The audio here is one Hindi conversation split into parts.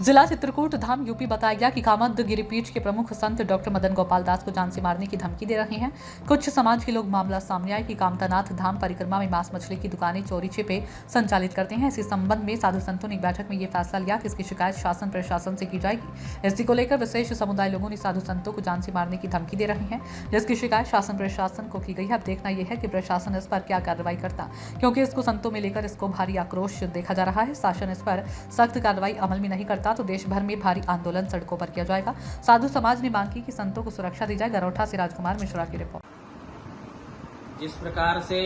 जिला चित्रकूट धाम यूपी बताया गया कि कामद गिरिपीठ के प्रमुख संत डॉक्टर मदन गोपाल दास को जान से मारने की धमकी दे रहे हैं। कुछ समाज के लोग मामला सामने आए कि कामतानाथ धाम परिक्रमा में मांस मछली की दुकानें चोरी छिपे संचालित करते हैं। इसी संबंध में साधु संतों ने एक बैठक में ये फैसला लिया कि इसकी शिकायत शासन प्रशासन से की जाएगी। इसी को लेकर विशेष समुदाय लोगों ने साधु संतों को जान से मारने की धमकी दे रहे हैं, जिसकी शिकायत शासन प्रशासन को की गई है। अब देखना यह है कि प्रशासन इस पर क्या कार्रवाई करता, क्योंकि इसको संतों में लेकर इसको भारी आक्रोश देखा जा रहा है। शासन इस पर सख्त कार्रवाई अमल में नहीं करता तो देश भर में भारी आंदोलन सड़कों पर किया जाएगा। साधु समाज ने मांग की कि संतों को सुरक्षा दी जाए। गरोठा से राजकुमार मिश्रा की रिपोर्ट। जिस प्रकार से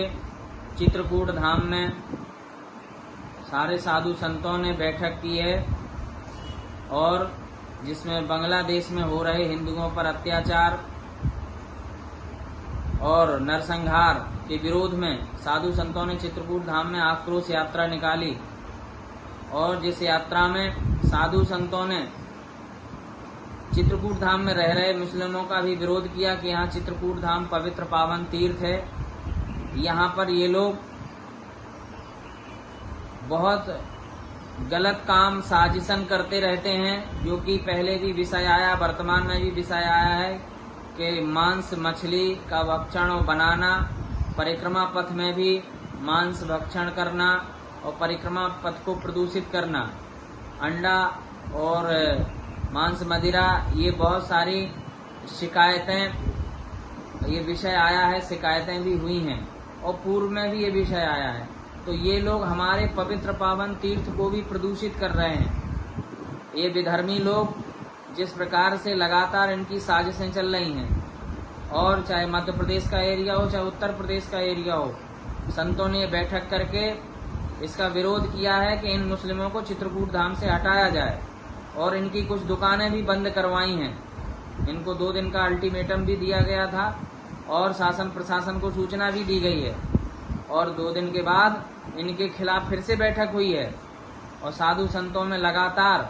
चित्रकूट धाम में सारे साधु संतों ने बैठक की है और जिसमें बांग्लादेश में हो रहे हिंदुओं पर अत्याचार और नरसंहार के विरोध में साधु संतों ने चित्रकूट धाम में आक्रोश यात्रा निकाली और जिस यात्रा में साधु संतों ने चित्रकूट धाम में रह रहे मुस्लिमों का भी विरोध किया कि यहाँ चित्रकूट धाम पवित्र पावन तीर्थ है। यहाँ पर ये लोग बहुत गलत काम साजिशन करते रहते हैं, जो कि पहले भी विषय आया, वर्तमान में भी विषय आया है कि मांस मछली का भक्षण और बनाना, परिक्रमा पथ में भी मांस भक्षण करना और परिक्रमा पथ को प्रदूषित करना, अंडा और मांस मदिरा, ये बहुत सारी शिकायतें, ये विषय आया है, शिकायतें भी हुई हैं और पूर्व में भी ये विषय आया है। तो ये लोग हमारे पवित्र पावन तीर्थ को भी प्रदूषित कर रहे हैं। ये विधर्मी लोग जिस प्रकार से लगातार इनकी साजिशें चल रही हैं और चाहे मध्य प्रदेश का एरिया हो चाहे उत्तर प्रदेश का एरिया हो, संतों ने बैठक करके इसका विरोध किया है कि इन मुस्लिमों को चित्रकूट धाम से हटाया जाए और इनकी कुछ दुकानें भी बंद करवाई हैं। इनको 2 दिन का अल्टीमेटम भी दिया गया था और शासन प्रशासन को सूचना भी दी गई है और 2 दिन के बाद इनके खिलाफ फिर से बैठक हुई है और साधु संतों में लगातार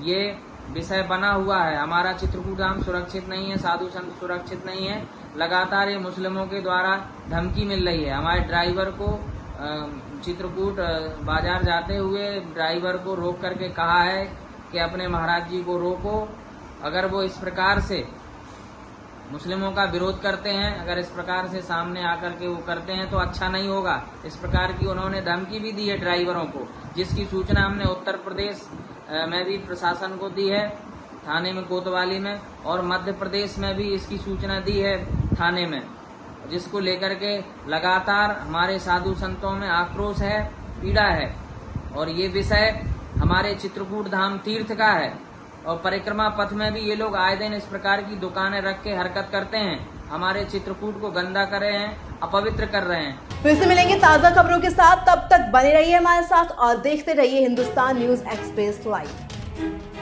ये विषय बना हुआ है, हमारा चित्रकूट धाम सुरक्षित नहीं है, साधु संत सुरक्षित नहीं है। लगातार ये मुस्लिमों के द्वारा धमकी मिल रही है। हमारे ड्राइवर को चित्रकूट बाजार जाते हुए ड्राइवर को रोक करके कहा है कि अपने महाराज जी को रोको। अगर वो इस प्रकार से मुस्लिमों का विरोध करते हैं, अगर इस प्रकार से सामने आकर के वो करते हैं तो अच्छा नहीं होगा। इस प्रकार की उन्होंने धमकी भी दी है ड्राइवरों को, जिसकी सूचना हमने उत्तर प्रदेश में भी प्रशासन को दी है, थाने में कोतवाली में, और मध्य प्रदेश में भी इसकी सूचना दी है थाने में, जिसको लेकर के लगातार हमारे साधु संतों में आक्रोश है, पीड़ा है। और ये विषय हमारे चित्रकूट धाम तीर्थ का है और परिक्रमा पथ में भी ये लोग आए दिन इस प्रकार की दुकानें रख के हरकत करते हैं, हमारे चित्रकूट को गंदा कर रहे हैं, अपवित्र कर रहे हैं। फिर से मिलेंगे ताजा खबरों के साथ, तब तक बने रहिए हमारे साथ और देखते रहिए हिंदुस्तान न्यूज एक्सप्रेस लाइव।